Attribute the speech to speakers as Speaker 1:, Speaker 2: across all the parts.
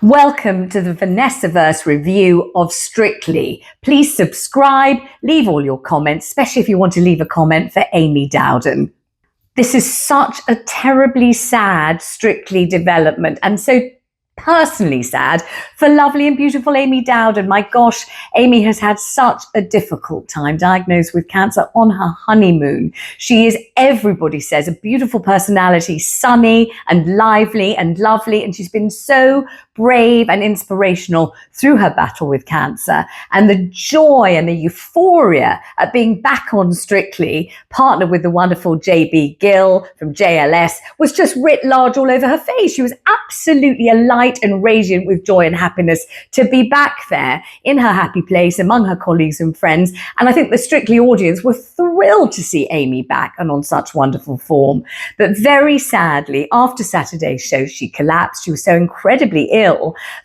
Speaker 1: Welcome to the Vanessa-verse review of Strictly. Please subscribe, leave all your comments, especially if you want to leave a comment for Amy Dowden. This is such a terribly sad Strictly development, and so personally sad for lovely and beautiful Amy Dowden. My gosh, Amy has had such a difficult time, diagnosed with cancer on her honeymoon. She is, everybody says, a beautiful personality, sunny and lively and lovely, and she's been so brave and inspirational through her battle with cancer. And the joy and the euphoria at being back on Strictly, partnered with the wonderful JB Gill from JLS, was just writ large all over her face. She was absolutely alight and radiant with joy and happiness to be back there in her happy place among her colleagues and friends. And I think the Strictly audience were thrilled to see Amy back and on such wonderful form. But very sadly, after Saturday's show, she collapsed. She was so incredibly ill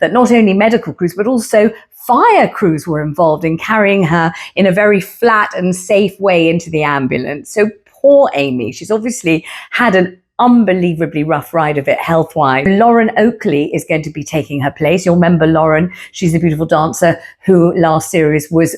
Speaker 1: that not only medical crews, but also fire crews were involved in carrying her in a very flat and safe way into the ambulance. So poor Amy, she's obviously had an unbelievably rough ride of it health-wise. Lauren Oakley is going to be taking her place. You'll remember Lauren. She's a beautiful dancer who last series was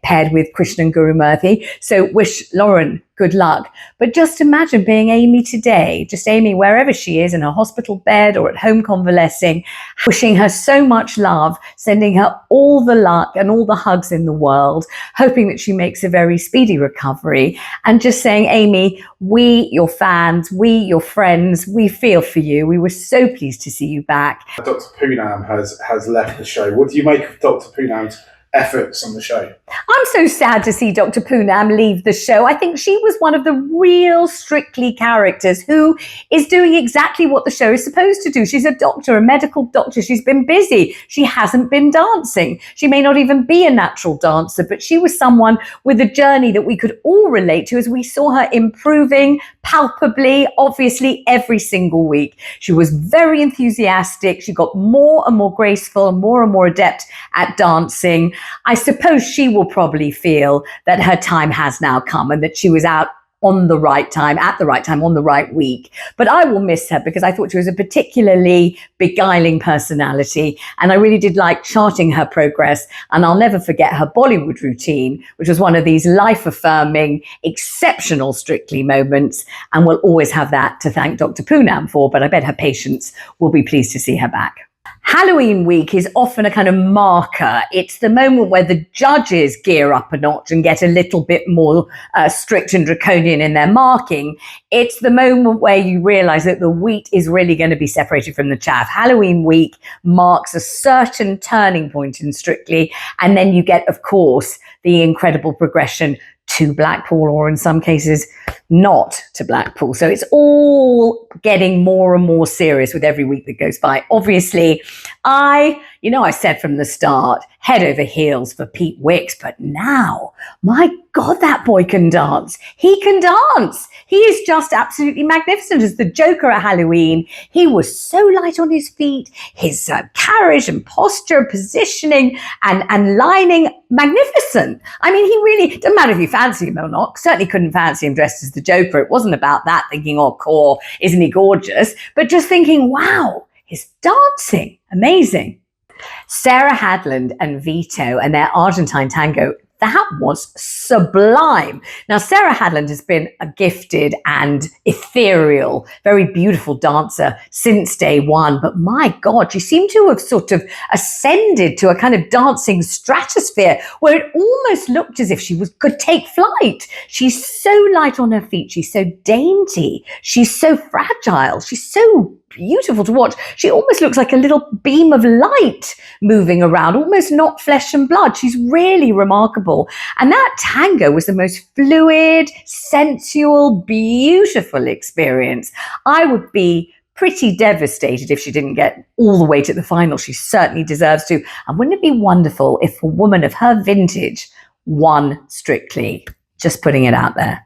Speaker 1: paired with Krishnan Gurumurthy. So wish Lauren good luck. But just imagine being Amy today, just Amy wherever she is, in her hospital bed or at home convalescing, wishing her so much love, sending her all the luck and all the hugs in the world, hoping that she makes a very speedy recovery, and just saying, Amy, we, your fans, we, your friends, we feel for you. We were so pleased to see you back.
Speaker 2: Dr Punam has left the show. What do you make of Dr Punam's efforts on the show?
Speaker 1: I'm so sad to see Dr Punam leave the show. I think she was one of the real Strictly characters who is doing exactly what the show is supposed to do. She's a doctor, a medical doctor. She's been busy. She hasn't been dancing. She may not even be a natural dancer, but she was someone with a journey that we could all relate to as we saw her improving palpably, obviously, every single week. She was very enthusiastic. She got more and more graceful and more adept at dancing. I suppose she will probably feel that her time has now come and that she was out on the right time, at the right time, on the right week. But I will miss her because I thought she was a particularly beguiling personality, and I really did like charting her progress. And I'll never forget her Bollywood routine, which was one of these life-affirming, exceptional Strictly moments, and we'll always have that to thank Dr Punam for, but I bet her patients will be pleased to see her back. Halloween week is often a kind of marker. It's the moment where the judges gear up a notch and get a little bit more strict and draconian in their marking. It's the moment where you realize that the wheat is really going to be separated from the chaff. Halloween week marks a certain turning point in Strictly, and then you get, of course, the incredible progression to Blackpool, or in some cases not to Blackpool. So it's all getting more and more serious with every week that goes by. Obviously, I said from the start, head over heels for Pete Wicks, but now, my God, that boy can dance. He can dance. He is just absolutely magnificent as the Joker at Halloween. He was so light on his feet, his carriage and posture, positioning and lining, magnificent. I mean, he really, doesn't matter if you fancy him or not, certainly couldn't fancy him dressed as the Joker. It wasn't about that, thinking, oh, core, isn't he gorgeous? But just thinking, wow, his dancing, amazing. Sarah Hadland and Vito and their Argentine tango, that was sublime. Now, Sarah Hadland has been a gifted and ethereal, very beautiful dancer since day one. But my God, she seemed to have sort of ascended to a kind of dancing stratosphere where it almost looked as if she could take flight. She's so light on her feet. She's so dainty. She's so fragile. She's so beautiful to watch. She almost looks like a little beam of light moving around, almost not flesh and blood. She's really remarkable. And that tango was the most fluid, sensual, beautiful experience. I would be pretty devastated if she didn't get all the way to the final. She certainly deserves to. And wouldn't it be wonderful if a woman of her vintage won Strictly? Just putting it out there.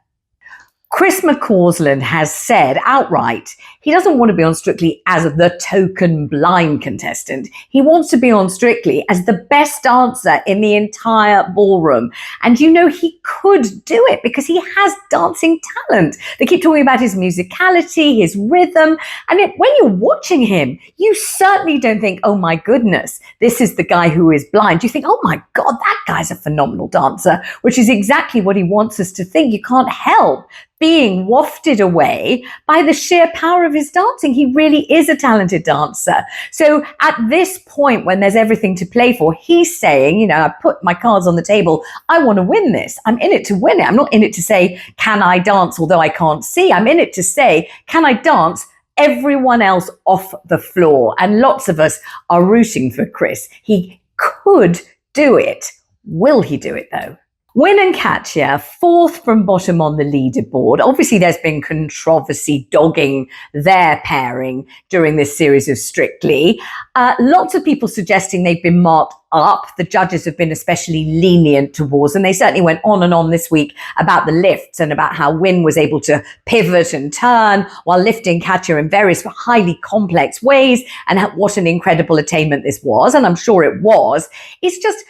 Speaker 1: Chris McCausland has said outright he doesn't want to be on Strictly as the token blind contestant. He wants to be on Strictly as the best dancer in the entire ballroom. And you know, he could do it because he has dancing talent. They keep talking about his musicality, his rhythm. And when you're watching him, you certainly don't think, oh my goodness, this is the guy who is blind. You think, oh my God, that guy's a phenomenal dancer, which is exactly what he wants us to think. You can't help being wafted away by the sheer power of his dancing. He really is a talented dancer. So at this point, when there's everything to play for, he's saying, you know, I put my cards on the table. I want to win this. I'm in it to win it. I'm not in it to say, can I dance, although I can't see? I'm in it to say, can I dance everyone else off the floor? And lots of us are rooting for Chris. He could do it. Will he do it, though? Wynne and Katya, fourth from bottom on the leaderboard. Obviously, there's been controversy dogging their pairing during this series of Strictly. Lots of people suggesting they've been marked up. The judges have been especially lenient towards, and they certainly went on and on this week about the lifts and about how Wynne was able to pivot and turn while lifting Katya in various highly complex ways, and what an incredible attainment this was. And I'm sure it was. It's just,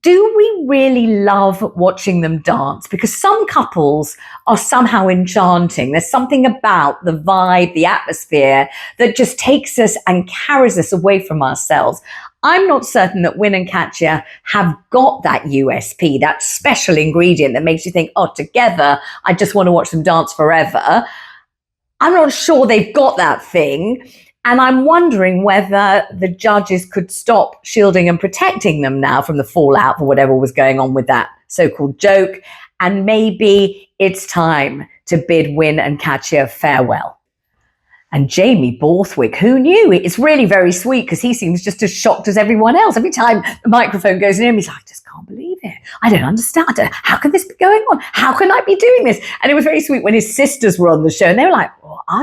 Speaker 1: do we really love watching them dance? Because some couples are somehow enchanting. There's something about the vibe, the atmosphere that just takes us and carries us away from ourselves. I'm not certain that Wynne and Katya have got that USP, that special ingredient that makes you think, oh, together, I just want to watch them dance forever. I'm not sure they've got that thing. And I'm wondering whether the judges could stop shielding and protecting them now from the fallout for whatever was going on with that so-called joke. And maybe it's time to bid Wynne and Katya farewell. And Jamie Borthwick, who knew? It's really very sweet because he seems just as shocked as everyone else. Every time the microphone goes near him, he's like, I just can't believe it. I don't understand. How can this be going on? How can I be doing this? And it was very sweet when his sisters were on the show and they were like,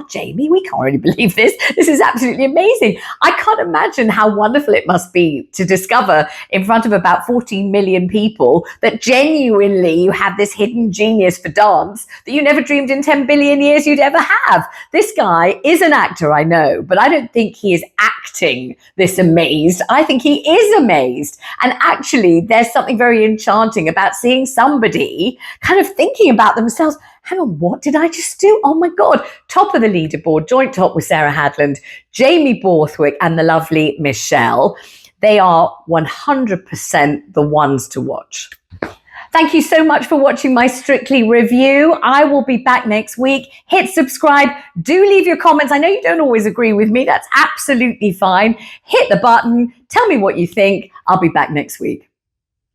Speaker 1: Jamie, we can't really believe this. This is absolutely amazing. I can't imagine how wonderful it must be to discover in front of about 14 million people that genuinely you have this hidden genius for dance that you never dreamed in 10 billion years you'd ever have. This guy is an actor, I know, but I don't think he is acting this amazed. I think he is amazed. And actually, there's something very enchanting about seeing somebody kind of thinking about themselves. Hang on, what did I just do? Oh my God. Top of the leaderboard, joint top with Sarah Hadland, Jamie Borthwick and the lovely Michelle. They are 100% the ones to watch. Thank you so much for watching my Strictly review. I will be back next week. Hit subscribe. Do leave your comments. I know you don't always agree with me. That's absolutely fine. Hit the button. Tell me what you think. I'll be back next week.